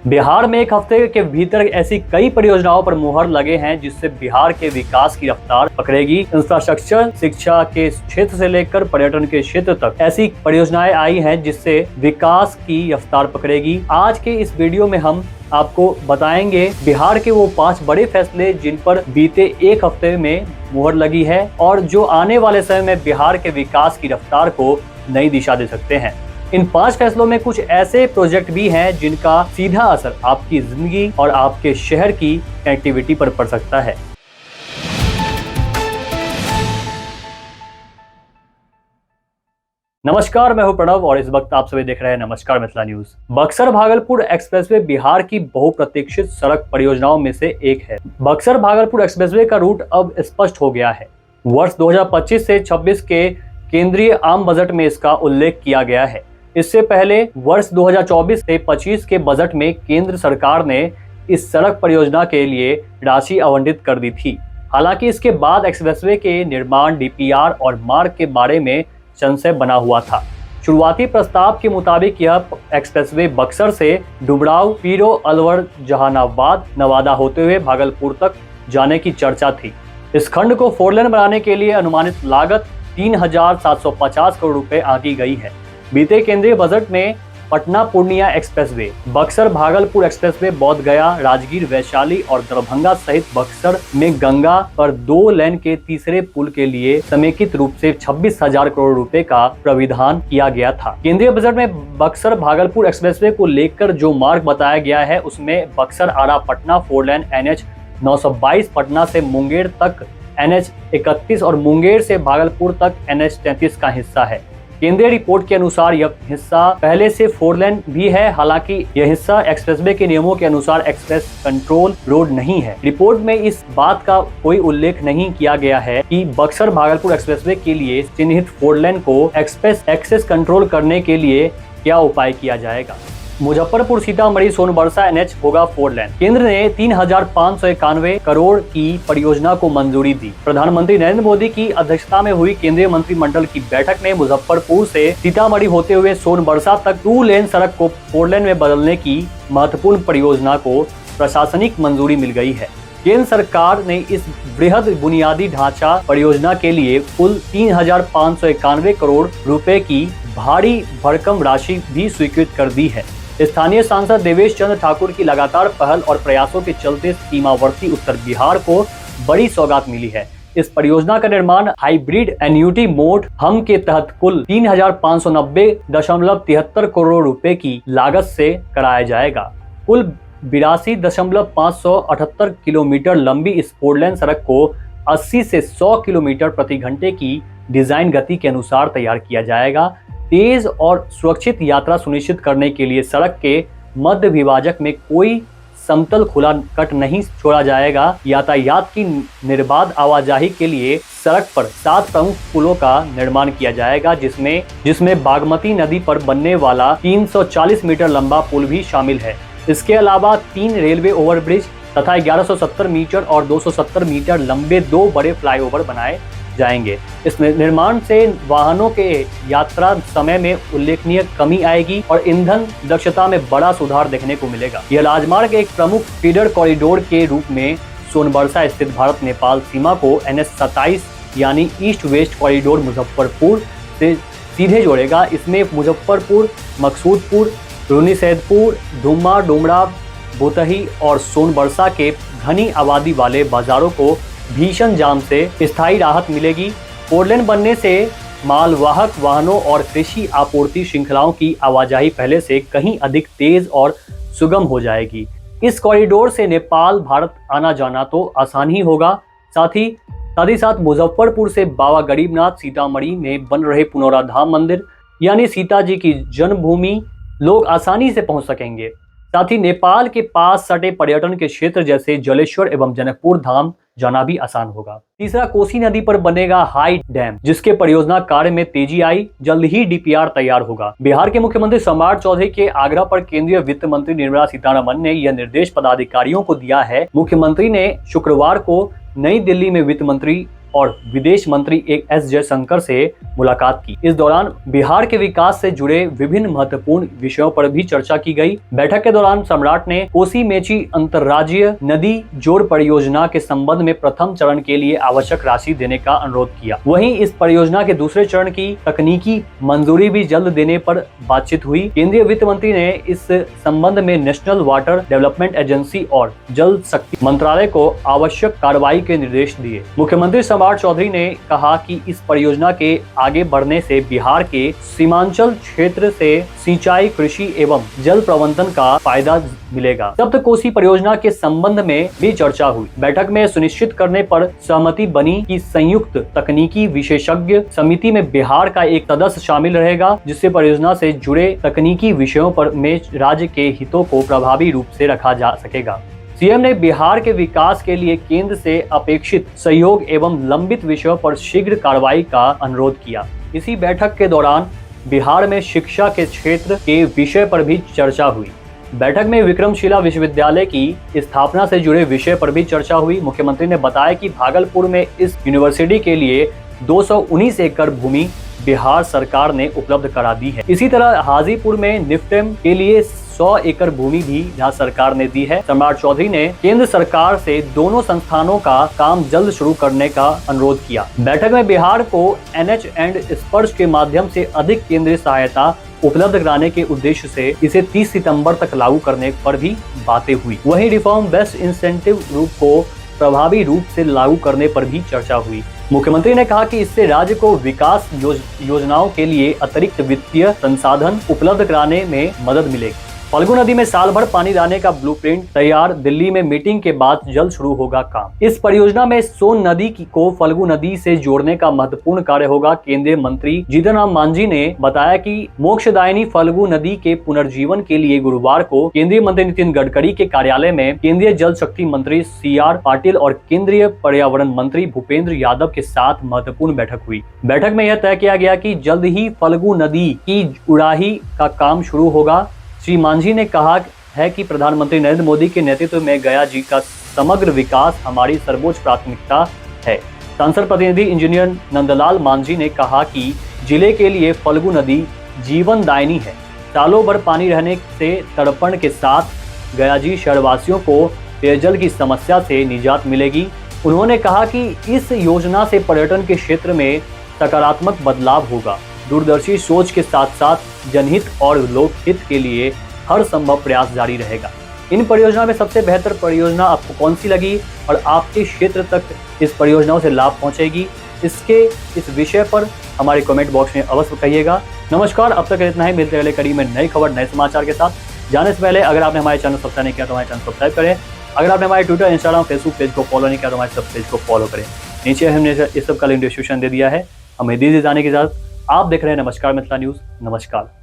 बिहार में एक हफ्ते के भीतर ऐसी कई परियोजनाओं पर मुहर लगे हैं जिससे बिहार के विकास की रफ्तार पकड़ेगी। इंफ्रास्ट्रक्चर, शिक्षा के क्षेत्र से लेकर पर्यटन के क्षेत्र तक ऐसी परियोजनाएं आई हैं जिससे विकास की रफ्तार पकड़ेगी। आज के इस वीडियो में हम आपको बताएंगे बिहार के वो 5 बड़े फैसले जिन पर बीते एक हफ्ते में मुहर लगी है और जो आने वाले समय में बिहार के विकास की रफ्तार को नई दिशा दे सकते हैं। इन 5 फैसलों में कुछ ऐसे प्रोजेक्ट भी हैं जिनका सीधा असर आपकी जिंदगी और आपके शहर की कनेक्टिविटी पर पड़ सकता है। नमस्कार, मैं हूं प्रणव और इस वक्त आप सभी देख रहे हैं नमस्कार मिथिला न्यूज। बक्सर भागलपुर एक्सप्रेसवे बिहार की बहुप्रतीक्षित सड़क परियोजनाओं में से एक है। बक्सर भागलपुर एक्सप्रेसवे का रूट अब स्पष्ट हो गया है। वर्ष 2025 से 26 के केंद्रीय आम बजट में इसका उल्लेख किया गया है। इससे पहले वर्ष 2024 से 25 के बजट में केंद्र सरकार ने इस सड़क परियोजना के लिए राशि आवंटित कर दी थी। हालांकि इसके बाद एक्सप्रेसवे के निर्माण, डीपीआर और मार्ग के बारे में संशय बना हुआ था। शुरुआती प्रस्ताव के मुताबिक यह एक्सप्रेसवे बक्सर से डुबराव, पीरो, अलवर, जहानाबाद, नवादा होते हुए भागलपुर तक जाने की चर्चा थी। इस खंड को 4 लेन बनाने के लिए अनुमानित लागत 3,750 करोड़ रुपए आंकी गई है। बीते केंद्रीय बजट में पटना पूर्णिया एक्सप्रेसवे, बक्सर भागलपुर एक्सप्रेसवे, बोध गया, राजगीर, वैशाली और दरभंगा सहित बक्सर में गंगा पर 2 लेन के तीसरे पुल के लिए समेकित रूप से 26,000 करोड़ रुपए का प्राविधान किया गया था। केंद्रीय बजट में बक्सर भागलपुर एक्सप्रेसवे को लेकर जो मार्ग बताया गया है उसमें बक्सर आरा पटना 4 लेन, NH 922 पटना से मुंगेर तक NH 31 और मुंगेर से भागलपुर तक NH 33 का हिस्सा है। केंद्रीय रिपोर्ट के अनुसार यह हिस्सा पहले से 4 लेन भी है। हालांकि यह हिस्सा एक्सप्रेसवे के नियमों के अनुसार एक्सप्रेस कंट्रोल रोड नहीं है। रिपोर्ट में इस बात का कोई उल्लेख नहीं किया गया है कि बक्सर भागलपुर एक्सप्रेसवे के लिए चिन्हित 4 लेन को एक्सप्रेस एक्सेस कंट्रोल करने के लिए क्या उपाय किया जाएगा। मुजफ्फरपुर सीतामढ़ी सोनबरसा NH होगा 4 लेन। केंद्र ने 3,591 करोड़ की परियोजना को मंजूरी दी। प्रधानमंत्री नरेंद्र मोदी की अध्यक्षता में हुई केंद्रीय मंत्रिमंडल की बैठक में मुजफ्फरपुर से सीतामढ़ी होते हुए सोनबरसा तक 2 लेन सड़क को 4 लेन में बदलने की महत्वपूर्ण परियोजना को प्रशासनिक मंजूरी मिल गई है। केंद्र सरकार ने इस बृहद बुनियादी ढांचा परियोजना के लिए कुल 3,591 करोड़ रुपए की भारी भरकम राशि भी स्वीकृत कर दी है। स्थानीय सांसद देवेश चंद्र ठाकुर की लगातार पहल और प्रयासों के चलते सीमावर्ती उत्तर बिहार को बड़ी सौगात मिली है। इस परियोजना का निर्माण हाइब्रिड एन्युटी मोड हम के तहत कुल 3,590.73 करोड़ रुपए की लागत से कराया जाएगा। कुल 82,578 किलोमीटर लंबी इस 4 लेन सड़क को 80 से 100 किलोमीटर प्रति घंटे की डिजाइन गति के अनुसार तैयार किया जाएगा। तेज और सुरक्षित यात्रा सुनिश्चित करने के लिए सड़क के मध्य विभाजक में कोई समतल खुला कट नहीं छोड़ा जाएगा। यातायात की निर्बाध आवाजाही के लिए सड़क पर 7 प्रमुख पुलों का निर्माण किया जाएगा जिसमें बागमती नदी पर बनने वाला 340 मीटर लंबा पुल भी शामिल है। इसके अलावा 3 रेलवे ओवरब्रिज तथा 1170 मीटर और 270 मीटर लंबे 2 बड़े फ्लाईओवर बनाए जाएंगे। इस निर्माण से वाहनों के यात्रा समय में उल्लेखनीय कमी आएगी और ईंधन दक्षता में बड़ा सुधार देखने को मिलेगा। यह राजमार्ग एक प्रमुख फीडर कॉरिडोर के रूप में सोनबरसा स्थित भारत नेपाल सीमा को NH 27 यानी ईस्ट वेस्ट कॉरिडोर मुजफ्फरपुर से सीधे जोड़ेगा। इसमें मुजफ्फरपुर, मकसूदपुर, रुन्नीसैदपुर, धुम्मा, डुमरा, भूतही और सोनबरसा के घनी आबादी वाले बाजारों को भीषण जाम से स्थायी राहत मिलेगी। 4 लेन बनने से मालवाहक वाहनों और कृषि आपूर्ति श्रृंखलाओं की आवाजाही पहले से कहीं अधिक तेज और सुगम हो जाएगी। इस कॉरिडोर से नेपाल भारत आना जाना तो आसान ही होगा। साथ ही मुजफ्फरपुर से बाबा गरीबनाथ, सीतामढ़ी में बन रहे पुनौराधाम मंदिर यानी सीता जी की जन्मभूमि लोग आसानी से पहुंच सकेंगे। साथ ही नेपाल के पास सटे पर्यटन के क्षेत्र जैसे जलेश्वर एवं जनकपुर धाम जाना भी आसान होगा। तीसरा, कोसी नदी पर बनेगा हाई डैम जिसके परियोजना कार्य में तेजी आई। जल्द ही डीपीआर तैयार होगा। बिहार के मुख्यमंत्री सम्राट चौधरी के आग्रह पर केंद्रीय वित्त मंत्री निर्मला सीतारमण ने यह निर्देश पदाधिकारियों को दिया है। मुख्यमंत्री ने शुक्रवार को नई दिल्ली में वित्त मंत्री और विदेश मंत्री एस जयशंकर से मुलाकात की। इस दौरान बिहार के विकास से जुड़े विभिन्न महत्वपूर्ण विषयों पर भी चर्चा की गई। बैठक के दौरान सम्राट ने कोसी मेची अंतर्राज्यीय नदी जोड़ परियोजना के संबंध में प्रथम चरण के लिए आवश्यक राशि देने का अनुरोध किया। वहीं इस परियोजना के दूसरे चरण की तकनीकी मंजूरी भी जल्द देने पर बातचीत हुई। केंद्रीय वित्त मंत्री ने इस संबंध में नेशनल वाटर डेवलपमेंट एजेंसी और जल शक्ति मंत्रालय को आवश्यक कार्रवाई के निर्देश दिए। मुख्यमंत्री सम्राट चौधरी ने कहा कि इस परियोजना के आगे बढ़ने से बिहार के सीमांचल क्षेत्र से सिंचाई, कृषि एवं जल प्रबंधन का फायदा मिलेगा। सप्तकोसी परियोजना के संबंध में भी चर्चा हुई। बैठक में सुनिश्चित करने पर सहमति बनी कि संयुक्त तकनीकी विशेषज्ञ समिति में बिहार का एक सदस्य शामिल रहेगा, जिससे परियोजना से जुड़े तकनीकी विषयों पर में राज्य के हितों को प्रभावी रूप से रखा जा सकेगा। सीएम ने बिहार के विकास के लिए केंद्र से अपेक्षित सहयोग एवं लंबित विषयों पर शीघ्र कार्रवाई का अनुरोध किया। इसी बैठक के दौरान बिहार में शिक्षा के क्षेत्र के विषय पर भी चर्चा हुई। बैठक में विक्रमशिला विश्वविद्यालय की स्थापना से जुड़े विषय पर भी चर्चा हुई। मुख्यमंत्री ने बताया कि भागलपुर में इस यूनिवर्सिटी के लिए 219 एकड़ भूमि बिहार सरकार ने उपलब्ध करा दी है। इसी तरह हाजीपुर में निफ्टेम के लिए 100 एकड़ भूमि भी यहाँ सरकार ने दी है। सम्राट चौधरी ने केंद्र सरकार से दोनों संस्थानों का काम जल्द शुरू करने का अनुरोध किया। बैठक में बिहार को NH एंड स्पर्श के माध्यम से अधिक केंद्रीय सहायता उपलब्ध कराने के उद्देश्य से इसे 30 सितंबर तक लागू करने पर भी बातें हुई। वहीं रिफॉर्म बेस्ड इंसेंटिव रूप को प्रभावी रूप से लागू करने पर भी चर्चा हुई। मुख्यमंत्री ने कहा कि इससे राज्य को विकास योजनाओं के लिए अतिरिक्त वित्तीय संसाधन उपलब्ध कराने में मदद मिलेगी। फल्गु नदी में साल भर पानी लाने का ब्लूप्रिंट तैयार, दिल्ली में मीटिंग के बाद जल्द शुरू होगा काम। इस परियोजना में सोन नदी को फल्गु नदी से जोड़ने का महत्वपूर्ण कार्य होगा। केंद्रीय मंत्री जीतन राम मांझी ने बताया कि मोक्षदायिनी फल्गु नदी के पुनर्जीवन के लिए गुरुवार को केंद्रीय मंत्री नितिन गडकरी के कार्यालय में केंद्रीय जल शक्ति मंत्री CR पाटिल और केंद्रीय पर्यावरण मंत्री भूपेंद्र यादव के साथ महत्वपूर्ण बैठक हुई। बैठक में यह तय किया गया कि जल्द ही फल्गु नदी की उड़ाही का काम शुरू होगा। श्री मांझी ने कहा है कि प्रधानमंत्री नरेंद्र मोदी के नेतृत्व में गया जी का समग्र विकास हमारी सर्वोच्च प्राथमिकता है। सांसद प्रतिनिधि इंजीनियर नंदलाल मांझी ने कहा कि जिले के लिए फल्गु नदी जीवनदायिनी है। सालों भर पानी रहने से तड़पण के साथ गयाजी शहरवासियों को पेयजल की समस्या से निजात मिलेगी। उन्होंने कहा कि इस योजना से पर्यटन के क्षेत्र में सकारात्मक बदलाव होगा। दूरदर्शी सोच के साथ साथ जनहित और लोकहित के लिए हर संभव प्रयास जारी रहेगा। इन परियोजना में सबसे बेहतर परियोजना आपको कौन सी लगी और आपके क्षेत्र तक इस परियोजनाओं से लाभ पहुंचेगी, इस विषय पर हमारे कमेंट बॉक्स में अवश्य कहिएगा। नमस्कार, अब तक इतना ही। मिलते अगले कड़ी में नई खबर, नए समाचार के साथ। जाने से पहले अगर आपने हमारे चैनल सब्सक्राइब नहीं किया तो हमारे चैनल सब्सक्राइब करें। अगर आपने हमारे ट्विटर, इंस्टाग्राम, फेसबुक पेज को फॉलो नहीं किया तो हमारे सब पेज को फॉलो करें। नीचे हमने इस सब का लिंक डिस्क्रिप्शन दे दिया है। हमें दीजिए जाने की इजाजत। आप देख रहे हैं नमस्कार मिथिला न्यूज। नमस्कार।